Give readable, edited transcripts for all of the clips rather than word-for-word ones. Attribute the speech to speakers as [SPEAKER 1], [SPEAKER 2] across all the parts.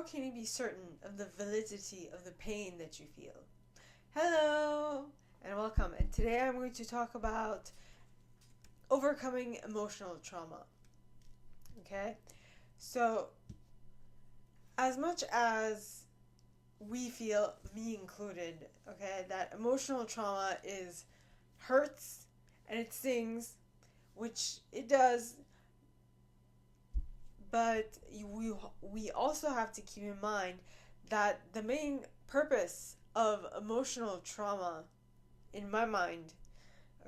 [SPEAKER 1] how can you be certain of the validity of the pain that you feel? Hello and welcome. And today I'm going to talk about overcoming emotional trauma. Okay? So, as much as we feel, me included, okay, that emotional trauma hurts and it stings, which it does, but we also have to keep in mind that the main purpose of emotional trauma, in my mind,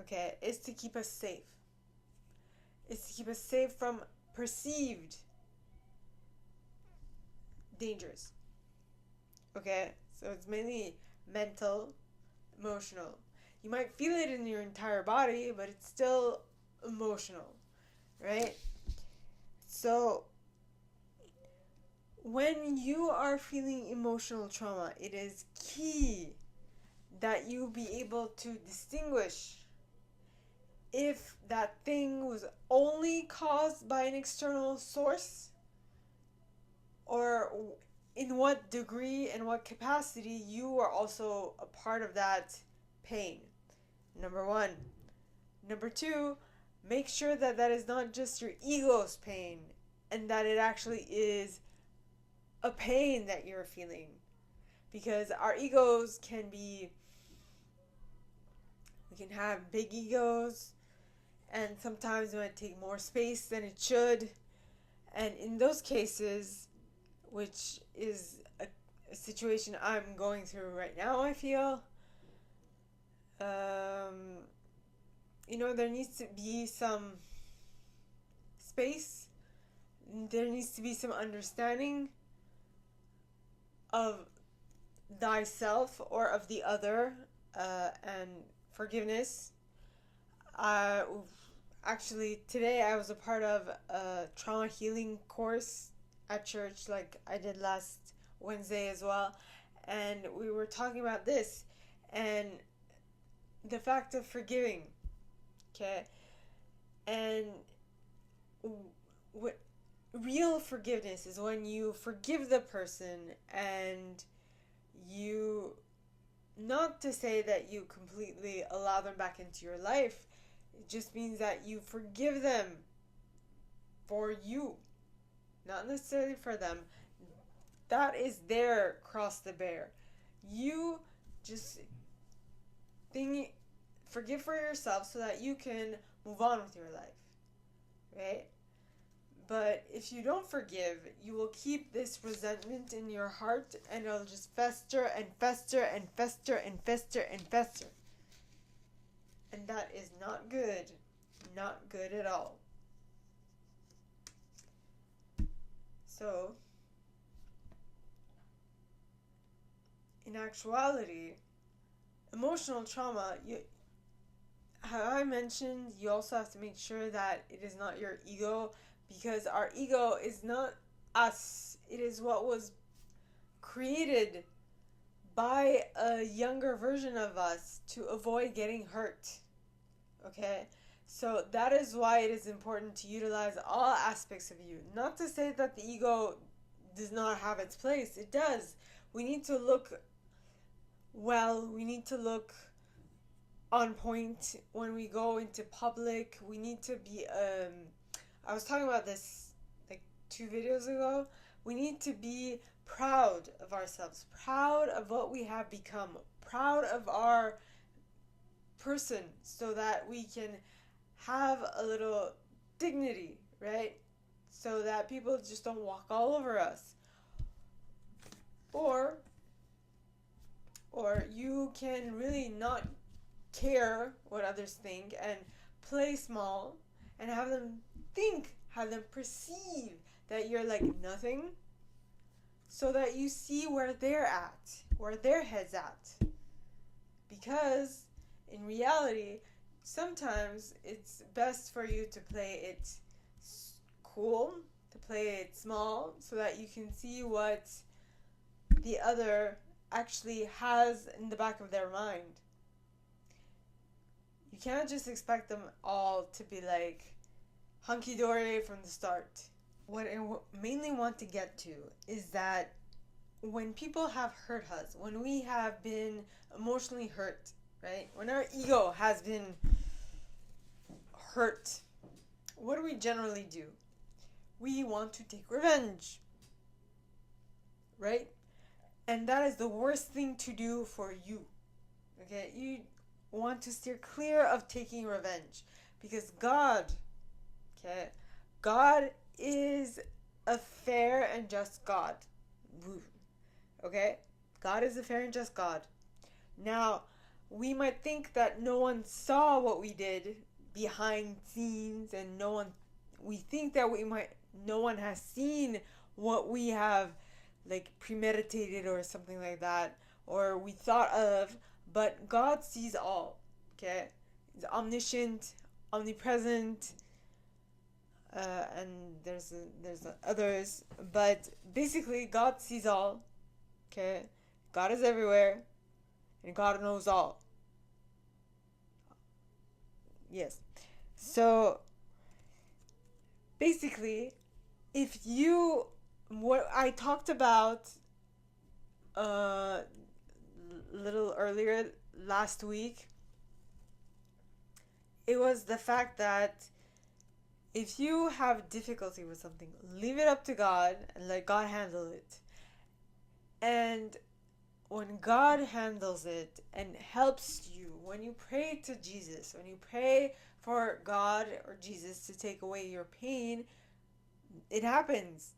[SPEAKER 1] okay, is to keep us safe. It's to keep us safe from perceived dangers. Okay? So it's mainly mental, emotional. You might feel it in your entire body, but it's still emotional, right? So when you are feeling emotional trauma, it is key that you be able to distinguish if that thing was only caused by an external source, or in what degree and what capacity you are also a part of that pain. Number one. Number two, make sure that that is not just your ego's pain and that it actually is a pain that you're feeling. Because our egos we can have big egos, and sometimes it might take more space than it should. And in those cases, which is a situation I'm going through right now, I feel, there needs to be some space. There needs to be some understanding of thyself or of the other, and forgiveness. Actually, today I was a part of a trauma healing course at church, like I did last Wednesday as well, and we were talking about this and the fact of forgiving. Okay, and what real forgiveness is when you forgive the person, and you, not to say that you completely allow them back into your life, it just means that you forgive them for you, not necessarily for them. That is their cross to bear. You just forgive for yourself so that you can move on with your life, right? But if you don't forgive, you will keep this resentment in your heart, and it'll just fester and fester and fester and fester and fester. And that is not good. Not good at all. So, in actuality, emotional trauma, how I mentioned, you also have to make sure that it is not your ego, because our ego is not us. It is what was created by a younger version of us to avoid getting hurt. Okay? So that is why it is important to utilize all aspects of you. Not to say that the ego does not have its place. It does. We need to look well. We need to look on point when we go into public. We need to be I was talking about this like 2 videos ago. We need to be proud of ourselves, proud of what we have become, proud of our person, so that we can have a little dignity, right? So that people just don't walk all over us. Or you can really not care what others think and play small and have them perceive that you're like nothing, so that you see where they're at, where their head's at. Because in reality, sometimes it's best for you to play it cool, to play it small, so that you can see what the other actually has in the back of their mind. You can't just expect them all to be like hunky-dory from the start. What I mainly want to get to is that when people have hurt us, when we have been emotionally hurt, right? When our ego has been hurt, what do we generally do? We want to take revenge, right? And that is the worst thing to do for you. Okay? You want to steer clear of taking revenge because God, okay? God is a fair and just God. Okay? God is a fair and just God. Now, we might think that no one saw what we did behind scenes, and we think that no one has seen what we have like premeditated or something like that, or we thought of, but God sees all. Okay? He's omniscient, omnipresent, and there's others, but basically God sees all. Okay? God is everywhere, and God knows all. Yes. So basically, if you what I talked about a little earlier last week, it was the fact that if you have difficulty with something, leave it up to God and let God handle it. And when God handles it and helps you, when you pray to Jesus, when you pray for God or Jesus to take away your pain, it happens.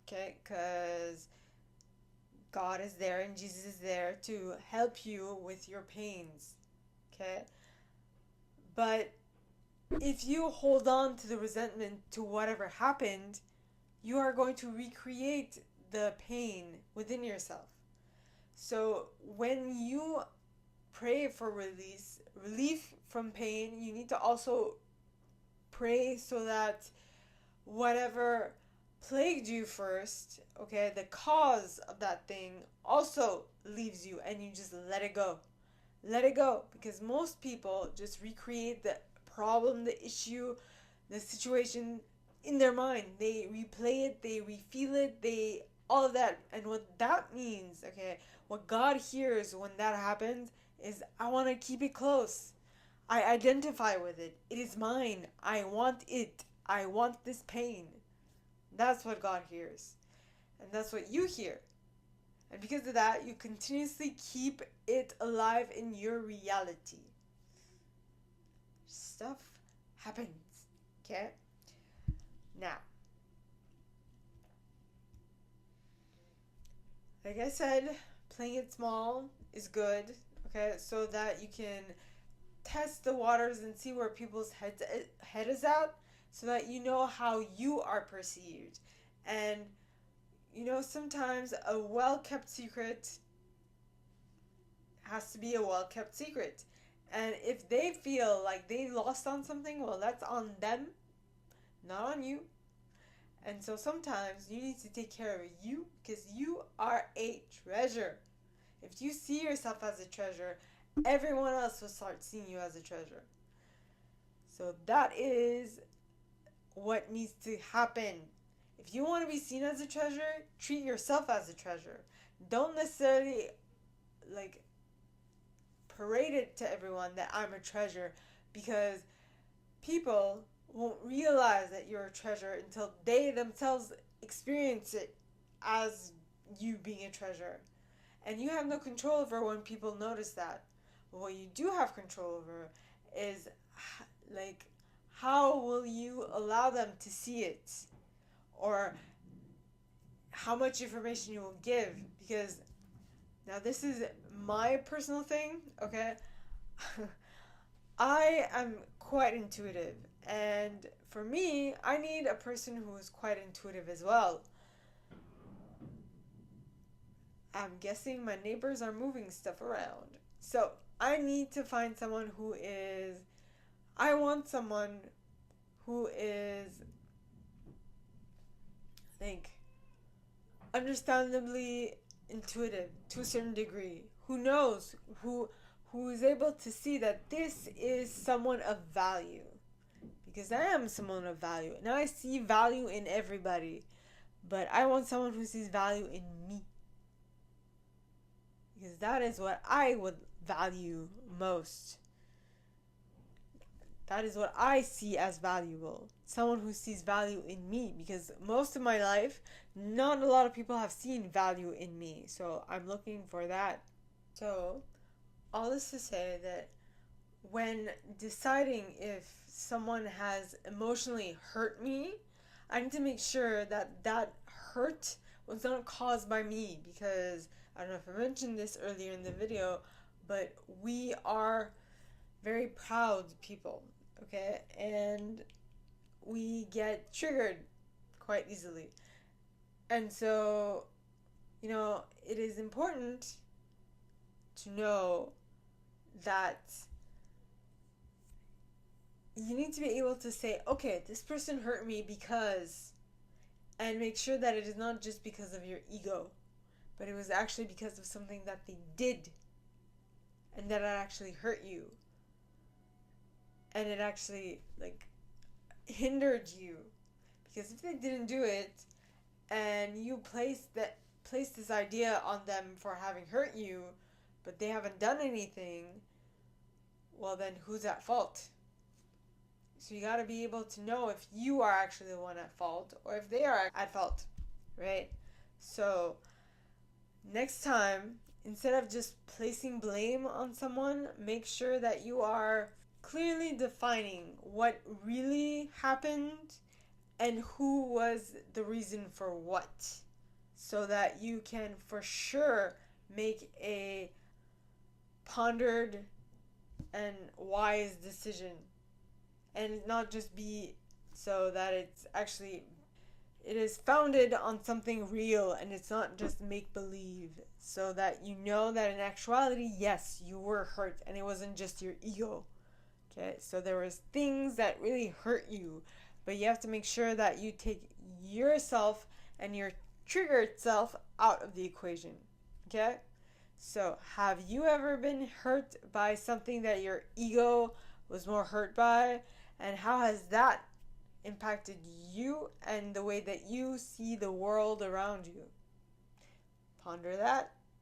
[SPEAKER 1] Okay? Because God is there and Jesus is there to help you with your pains. Okay? But if you hold on to the resentment to whatever happened, you are going to recreate the pain within yourself. So when you pray for relief from pain, you need to also pray so that whatever plagued you first, okay, the cause of that thing also leaves you and you just let it go. Let it go, because most people just recreate the problem, the issue, the situation in their mind. They replay it, they refeel it, all of that. And what that means, okay, what God hears when that happens is, I want to keep it close. I identify with it. It is mine. I want it. I want this pain. That's what God hears. And that's what you hear. And because of that, you continuously keep it alive in your reality. Stuff happens. Okay? Now, like I said, playing it small is good. Okay? So that you can test the waters and see where people's head is at, so that you know how you are perceived. And sometimes a well-kept secret has to be a well-kept secret. And if they feel like they lost on something, well, that's on them, not on you. And so sometimes you need to take care of you, because you are a treasure. If you see yourself as a treasure, everyone else will start seeing you as a treasure. So that is what needs to happen. If you want to be seen as a treasure, treat yourself as a treasure. Don't necessarily parade it to everyone that I'm a treasure, because people won't realize that you're a treasure until they themselves experience it as you being a treasure. And you have no control over when people notice that. But what you do have control over is how will you allow them to see it, or how much information you will give. Because now this is my personal thing, okay? I am quite intuitive, and for me, I need a person who is quite intuitive as well. I'm guessing my neighbors are moving stuff around. So I need to find someone I want someone who is, understandably intuitive to a certain degree, who knows, who is able to see that this is someone of value. Because I am someone of value, and I see value in everybody, but I want someone who sees value in me. because that is what I would value most. That is what I see as valuable. Someone who sees value in me, because most of my life, not a lot of people have seen value in me. So I'm looking for that. So, all this to say that when deciding if someone has emotionally hurt me, I need to make sure that that hurt was not caused by me, because I don't know if I mentioned this earlier in the video, but we are very proud people, okay? And we get triggered quite easily. And so, it is important to know that you need to be able to say, okay, this person hurt me because, and make sure that it is not just because of your ego, but it was actually because of something that they did and that it actually hurt you. And it actually, hindered you. Because if they didn't do it and you place this idea on them for having hurt you, but they haven't done anything, well then who's at fault? So you got to be able to know if you are actually the one at fault or if they are at fault, right? So next time, instead of just placing blame on someone, make sure that you are clearly defining what really happened and who was the reason for what, so that you can for sure make a pondered and wise decision, and not just be so that it is founded on something real and it's not just make believe, so that you know that in actuality, yes, you were hurt and it wasn't just your ego. Okay, so there was things that really hurt you, but you have to make sure that you take yourself and your triggered self out of the equation. Okay? So, have you ever been hurt by something that your ego was more hurt by? And how has that impacted you and the way that you see the world around you? Ponder that.